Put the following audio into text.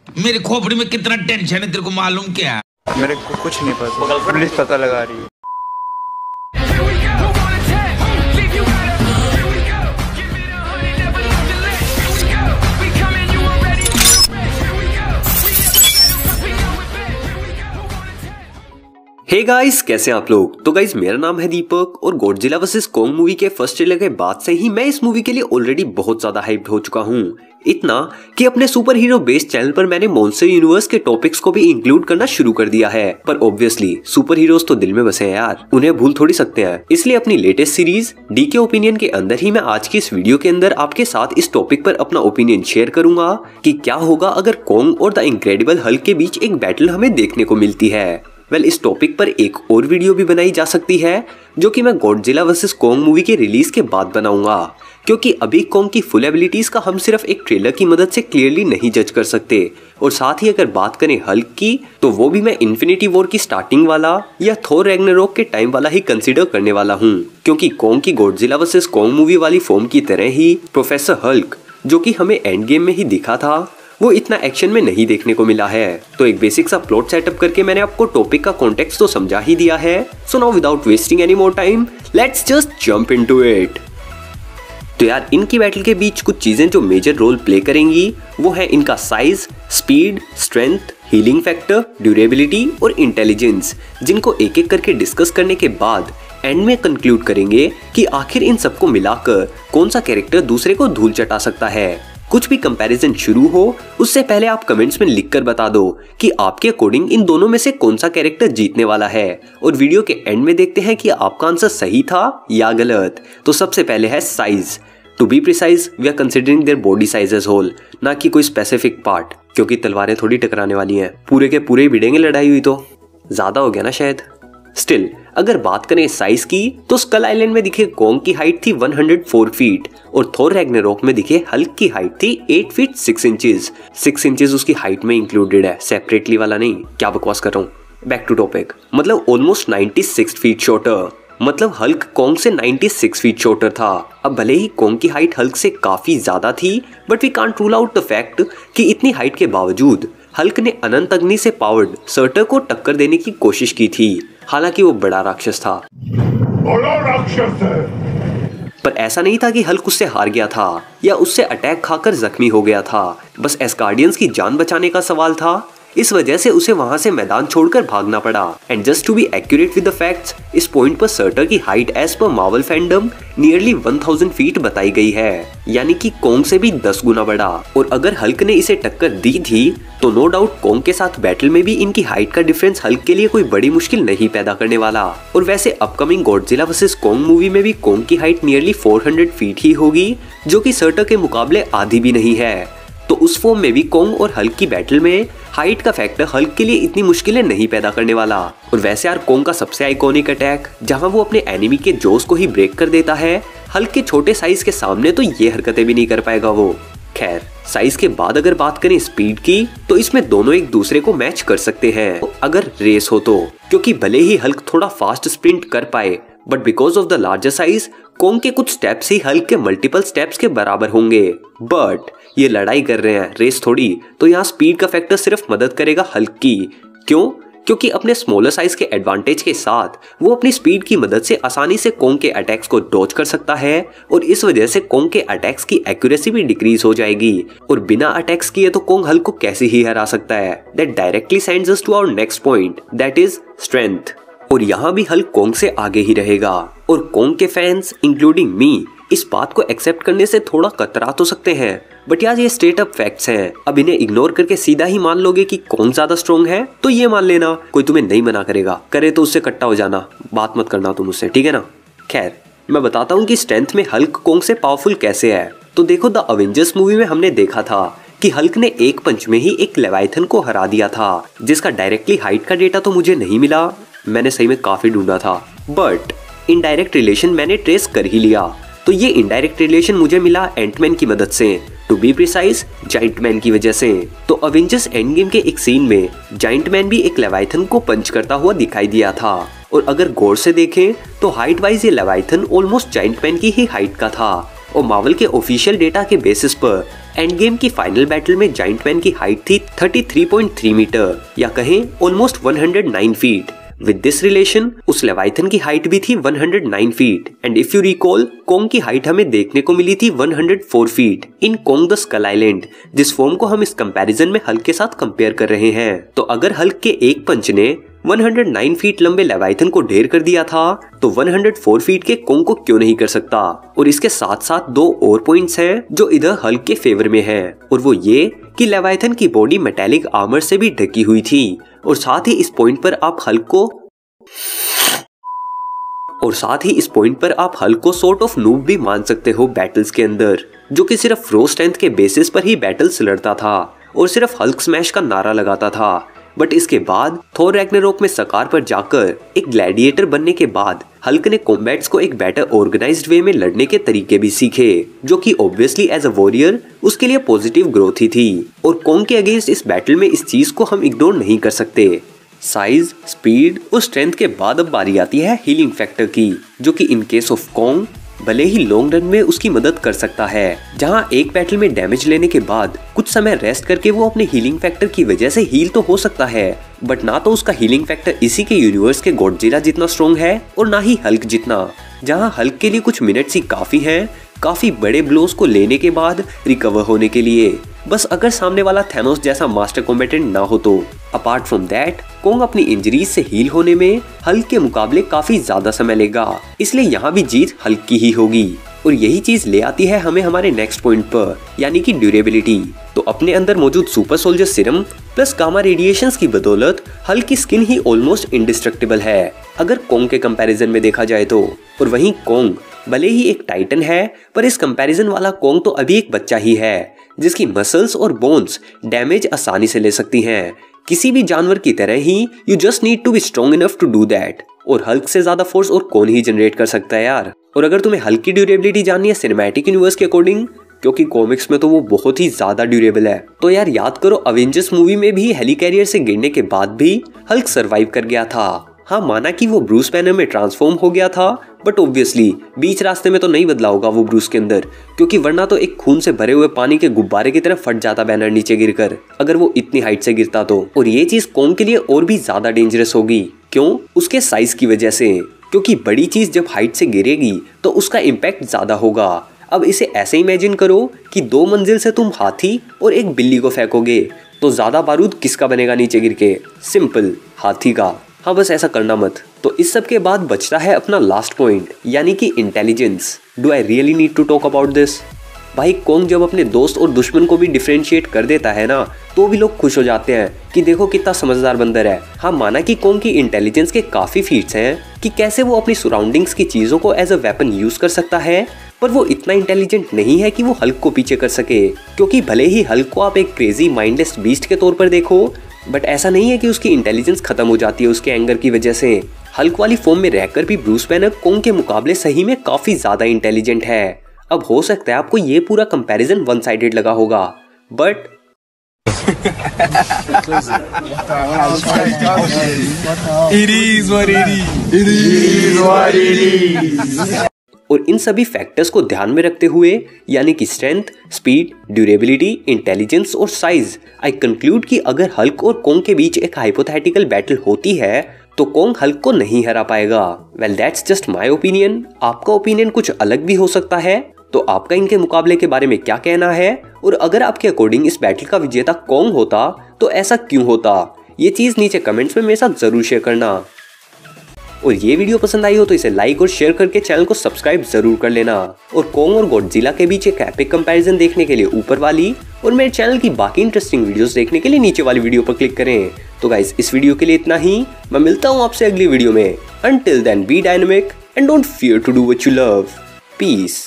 मेरे खोपड़ी में कितना टेंशन है तेरे को मालूम क्या? मेरे को कुछ नहीं पता, पुलिस पता लगा रही है। हे गाइस, कैसे हैं आप लोग? तो गाइस, मेरा नाम है दीपक और गॉडजिला वर्सेस कॉन्ग मूवी के फर्स्ट ट्रेलर के बाद से ही मैं इस मूवी के लिए ऑलरेडी बहुत ज्यादा हाइप्ड हो चुका हूँ। इतना कि अपने सुपर हीरो बेस्ड चैनल पर मैंने मॉन्स्टर यूनिवर्स के टॉपिक्स को भी इंक्लूड करना शुरू कर दिया है। पर ऑब्वियसली सुपर हीरोज तो दिल में बसे हैं यार, उन्हें भूल थोड़ी सकते हैं। इसलिए अपनी लेटेस्ट सीरीज डी के ओपिनियन के अंदर ही मैं आज की इस वीडियो के अंदर आपके साथ इस टॉपिक पर अपना ओपिनियन शेयर करूंगा कि क्या होगा अगर कॉन्ग और द इनक्रेडिबल हल्क के बीच एक बैटल हमें देखने को मिलती है। इस टॉपिक पर एक और वीडियो भी बनाई जा सकती है जो कि मैं गॉडजिला वर्सेस कॉन्ग मूवी के रिलीज के बाद बनाऊंगा, क्योंकि अभी कॉन्ग की फुल एबिलिटीज का हम सिर्फ एक ट्रेलर की मदद से क्लियरली नहीं जज कर सकते। और साथ ही अगर बात करें हल्क की, तो वो भी मैं इन्फिनिटी वॉर की स्टार्टिंग वाला या थोर रैग्नारोक के टाइम वाला ही कंसीडर करने वाला हूँ, क्योंकि कॉन्ग की गॉडजिला वर्सेस कॉन्ग मूवी वाली फॉर्म की तरह ही प्रोफेसर हल्क जो कि हमें एंड गेम में ही दिखा था, वो इतना एक्शन में नहीं देखने को मिला है। तो एक बेसिक सा प्लॉट सेटअप करके मैंने आपको टॉपिक का कॉन्टेक्स्ट तो समझा ही दिया है। So now without wasting any more time, let's just jump into it. तो यार, इनकी बैटल के बीच कुछ चीजें जो मेजर रोल प्ले करेंगी वो है इनका size, speed, strength, healing factor, durability और इंटेलिजेंस, जिनको एक एक करके डिस्कस करने के बाद एंड में कंक्लूड करेंगे कि आखिर इन सबको मिलाकर कौन सा कैरेक्टर दूसरे को धूल चटा सकता है। कुछ भी कंपैरिजन शुरू हो उससे पहले आप कमेंट्स में लिखकर बता दो कि आपके अकॉर्डिंग इन दोनों में से कौन सा कैरेक्टर जीतने वाला है, और वीडियो के एंड में देखते हैं कि आपका आंसर सही था या गलत। तो सबसे पहले है size. To be precise, we are considering their body size as whole, ना कि कोई स्पेसिफिक पार्ट, क्योंकि तलवारें थोड़ी टकराने वाली हैं। पूरे के पूरे भिड़ेंगे लड़ाई हुई तो ज्यादा हो गया ना शायद। स्टिल अगर बात करें साइज की, तो स्कल आइलैंड में दिखे कॉन्ग की हाइट थी 104 फीट और थोर रैग्नारोक में दिखे हल्क की हाइट थी 8 फीट 6 इंचेस। 6 इंचेस उसकी हाइट में इंक्लूडेड है, सेपरेटली वाला नहीं। क्या बकवास कर रहा हूँ। बैक टू टॉपिक, मतलब ऑलमोस्ट 96 फीट शॉर्टर, मतलब हल्क कॉन्ग से 96 फीट शॉर्टर था। अब भले ही कॉन्ग की हाइट हल्क से काफी ज्यादा थी, but we can't rule out the fact कि इतनी हाइट के बावजूद हल्क ने अनंत अग्नि से पावर्ड सर्टर को टक्कर देने की कोशिश की थी। हालांकि वो बड़ा राक्षस था, बड़ा राक्षस है, पर ऐसा नहीं था कि हल्क उससे हार गया था या उससे अटैक खाकर जख्मी हो गया था। बस एस्गार्डियंस की जान बचाने का सवाल था, इस वजह से उसे वहां से मैदान छोड़कर भागना पड़ा। And just to be accurate with the facts, इस पॉइंट पर सर्टर की height as per Marvel fandom nearly 1000 feet बताई गई है, यानी कि कॉन्ग से भी 10 गुना बड़ा। और अगर हल्क ने इसे टक्कर दी थी तो नो डाउट कॉन्ग के साथ बैटल में भी इनकी हाइट का डिफरेंस हल्क के लिए कोई बड़ी मुश्किल नहीं पैदा करने वाला। और वैसे upcoming Godzilla versus Kong movie में भी कॉन्ग की हाइट नियरली 400 फीट ही होगी, जो कि सर्टर के मुकाबले आधी भी नहीं है। तो उस फॉर्म में भी कॉन्ग और हल्क की बैटल में हाइट का फैक्टर हल्क के लिए इतनी मुश्किलें नहीं पैदा करने वाला। और वैसे यार, कॉन्ग का सबसे आइकॉनिक अटैक जहां वो अपने एनिमी के जोस को ही ब्रेक कर देता है, हल्क के छोटे साइज के सामने तो ये हरकतें भी नहीं कर पाएगा वो। खैर, साइज के बाद अगर बात करें स्पीड की, तो इसमें दोनों एक दूसरे को मैच कर सकते हैं अगर रेस हो तो, क्योंकि भले ही हल्क थोड़ा फास्ट स्प्रिंट कर पाए, but because of the larger size Kong के कुछ स्टेप्स ही हल्क के मल्टीपल स्टेप्स के बराबर होंगे। बट ये लड़ाई कर रहे हैं, रेस थोड़ी, तो यहाँ स्पीड का फैक्टर सिर्फ मदद करेगा हल्क की। क्यों? क्योंकि अपने स्मॉलर साइज के एडवांटेज के साथ वो अपनी स्पीड की मदद से आसानी से कॉन्ग के अटैक्स को डॉज कर सकता है, और इस वजह से कॉन्ग के अटैक्स की एक्यूरेसी भी डिक्रीज हो जाएगी। और बिना अटैक्स किए तो कॉन्ग हल्क को कैसे ही हरा सकता है। That directly sends us to our next point, that is strength. और यहाँ भी हल्क कॉन्ग से आगे ही रहेगा, और कॉन्ग के फैंस इंक्लूडिंग मी इस बात को एक्सेप्ट करने से थोड़ा कतरा तो सकते हैं, बट यार ये स्ट्रेट अप फैक्ट्स हैं। अब इन्हें इग्नोर करके सीधा ही मान लोगे कि कौन ज्यादा स्ट्रॉन्ग है, तो ये मान लेना, कोई तुम्हें नहीं मना करेगा। करे तो उससे कट्टा हो जाना, बात मत करना तुम उससे, ठीक है ना। खैर, मैं बताता हूँ कि स्ट्रेंथ में हल्क कॉन्ग से पावरफुल कैसे है। तो देखो, द अवेंजर्स मूवी में हमने देखा था कि हल्क ने एक पंच में ही एक लेवाइथन को हरा दिया था, जिसका डायरेक्टली हाइट का डेटा तो मुझे नहीं मिला, मैंने सही में काफी ढूंढा था, बट इनडायरेक्ट रिलेशन मैंने ट्रेस कर ही लिया। तो ये इनडायरेक्ट रिलेशन मुझे मिला एंटमैन की मदद से, to be precise giant man की वजह से। तो अवेंजर्स एंड गेम के एक सीन में जाइंट मैन भी एक लेवाइथन को पंच करता हुआ दिखाई दिया था, और अगर गौर से देखें तो हाइट वाइज ये लेवाइथन ऑलमोस्ट जाइंट मैन की ही हाइट का था। और मार्वल के ऑफिशियल डेटा के बेसिस पर एंड गेम की फाइनल बैटल में जाइंट मैन की हाइट थी 33.3 मीटर या कहें almost 109 feet. With this relation उस लेवाइथन की हाइट भी थी 109 feet and if you recall Kong की हाइट हमें देखने को मिली थी 104 feet in Kong the Skull Island, जिस फॉर्म को हम इस कंपैरिजन में हल्क के साथ कंपेयर कर रहे हैं। तो अगर हल्क के एक पंच ने 109 फीट लंबे लेवाइथन को ढेर कर दिया था तो 104 फीट के कोंग को क्यों नहीं कर सकता। और इसके साथ साथ दो और पॉइंट्स हैं जो इधर हल्क के फेवर में है, और वो ये कि लेवाइथन की बॉडी मेटालिक आर्मर से भी ढकी हुई थी। और साथ ही इस पॉइंट पर आप हल्क को सॉर्ट ऑफ नूब भी मान सकते हो बैटल्स के अंदर, जो कि सिर्फ रो स्ट्रेंथ के बेसिस पर ही बैटल्स लड़ता था और सिर्फ हल्क स्मैश का नारा लगाता था। बट इसके बाद थोर रैग्नारोक में सकार पर जाकर एक ग्लैडिएटर बनने के बाद हल्क ने कॉम्बैट्स को एक बेटर ऑर्गेनाइज्ड वे में लड़ने के तरीके भी सीखे, जो कि ऑब्वियसली एज अ वॉरियर उसके लिए पॉजिटिव ग्रोथ ही थी। और कोंग के अगेंस्ट इस बैटल में इस चीज को हम इग्नोर नहीं कर सकते। साइज, स्पीड और स्ट्रेंथ के बाद अब बारी आती है हीलिंग फैक्टर की, जो कि इन केस ऑफ कोंग भले ही लॉन्ग रन में उसकी मदद कर सकता है। जहां एक बैटल में डैमेज लेने के बाद कुछ समय रेस्ट करके वो अपने हीलिंग फैक्टर की वजह से हील तो हो सकता है, बट ना तो उसका हीलिंग फैक्टर इसी के यूनिवर्स के गॉडजिला जितना स्ट्रॉन्ग है और ना ही हल्क जितना। जहां हल्क के लिए कुछ मिनट्स ही काफी हैं काफी बड़े ब्लोस को लेने के बाद रिकवर होने के लिए, बस अगर सामने वाला थैनोस जैसा मास्टर कॉम्बेटेंट ना हो तो। अपार्ट फ्रॉम दैट कोंग अपनी इंजरीज से हील होने में हल्क के मुकाबले काफी ज्यादा समय लेगा, इसलिए यहाँ भी जीत हल्क की ही होगी। और यही चीज ले आती है हमें हमारे नेक्स्ट पॉइंट पर, यानी कि ड्यूरेबिलिटी। तो अपने अंदर मौजूद super soldier serum plus gamma radiations की बदौलत हल्क की स्किन ही ऑलमोस्ट इंडिस्ट्रक्टिबल है अगर कोंग के कंपैरिजन में देखा जाए तो। और वहीं कोंग भले ही एक टाइटन है, पर इस कंपैरिजन वाला कोंग तो अभी एक बच्चा ही है, जिसकी मसल्स और बोन्स डैमेज आसानी से ले सकती हैं। किसी भी जानवर की तरह ही you just need to be strong enough to do that. और हल्क से ज्यादा फोर्स और कौन ही जनरेट कर सकता है यार। और अगर तुम्हें हल्क की ड्यूरेबिलिटी जाननी है सिनेमैटिक यूनिवर्स के अकॉर्डिंग, क्योंकि कॉमिक्स में तो वो बहुत ही ज्यादा ड्यूरेबल है, तो यार याद करो अवेंजर्स मूवी में भी हेलिकैरियर से गिरने के बाद भी हल्क सरवाइव कर गया था। हाँ, माना कि वो ब्रूस बैनर में ट्रांसफॉर्म हो गया था, बट ऑब्वियसली बीच रास्ते में तो नहीं बदला होगा वो ब्रूस के अंदर, क्योंकि वरना तो एक खून से भरे हुए पानी के गुब्बारे की तरह फट जाता बैनर नीचे गिरकर, अगर वो इतनी हाइट से गिरता तो। और ये चीज कोंग के लिए और भी ज्यादा डेंजरस होगी। क्यों? उसके साइज की वजह से, क्योंकि बड़ी चीज जब हाइट से गिरेगी तो उसका इम्पैक्ट ज्यादा होगा। अब इसे ऐसे इमेजिन करो कि 2 मंजिल से तुम हाथी और एक बिल्ली को फेंकोगे, तो ज्यादा बारूद किसका बनेगा नीचे गिर के? सिंपल, हाथी का। हाँ, बस ऐसा करना मत। तो इस सब के बाद बचता है अपना लास्ट पॉइंट, यानी कि intelligence. Do I really need to talk about this? भाई कोंग जब अपने दोस्त और दुश्मन को भी डिफरेंशिएट कर देता है ना, तो भी लोग खुश हो जाते हैं कि देखो कितना समझदार बंदर है। हाँ, माना कि कोंग की इंटेलिजेंस के काफी फीट्स हैं कि कैसे वो अपनी सराउंडिंग्स की चीजों को एज अ वेपन यूज कर सकता है, पर वो इतना इंटेलिजेंट नहीं है कि वो हल्क को पीछे कर सके। क्योंकि भले ही हल्क को आप एक क्रेजी माइंडलेस बीस्ट के तौर पर देखो, बट ऐसा नहीं है कि उसकी इंटेलिजेंस खत्म हो जाती है उसके एंगर की वजह से। हल्क वाली फॉर्म में रहकर भी ब्रूस बैनर कोंग के मुकाबले सही में काफी ज्यादा इंटेलिजेंट है। अब हो सकता है आपको ये पूरा कंपैरिजन वन साइडेड लगा होगा, बट और इन सभी फैक्टर्स को ध्यान में रखते हुए, यानी कि स्ट्रेंथ, स्पीड, ड्यूरेबिलिटी, इंटेलिजेंस और साइज, आई कंक्लूड कि अगर हल्क और कोंग के बीच एक हाइपोथेटिकल बैटल होती है तो कोंग हल्क को नहीं हरा पाएगा। Well that's just my opinion. आपका ओपिनियन कुछ अलग भी हो सकता है, तो आपका इनके मुकाबले के बारे में क्या कहना है? और अगर आपके अकॉर्डिंग इस बैटल का विजेता कोंग होता तो ऐसा क्यों होता? ये चीज नीचे कमेंट्स में मेरे साथ जरूर शेयर करना। और ये वीडियो पसंद आई हो तो इसे लाइक और शेयर करके चैनल को सब्सक्राइब जरूर कर लेना। और कोंग और गॉडजिला के बीच एक एपिक कंपैरिजन देखने के लिए ऊपर वाली और मेरे चैनल की बाकी इंटरेस्टिंग वीडियोस देखने के लिए नीचे वाली वीडियो पर क्लिक करें। तो गाइस, इस वीडियो के लिए इतना ही। मैं मिलता हूँ आपसे अगली वीडियो में। Until then, be dynamic and don't fear to do what you love. Peace.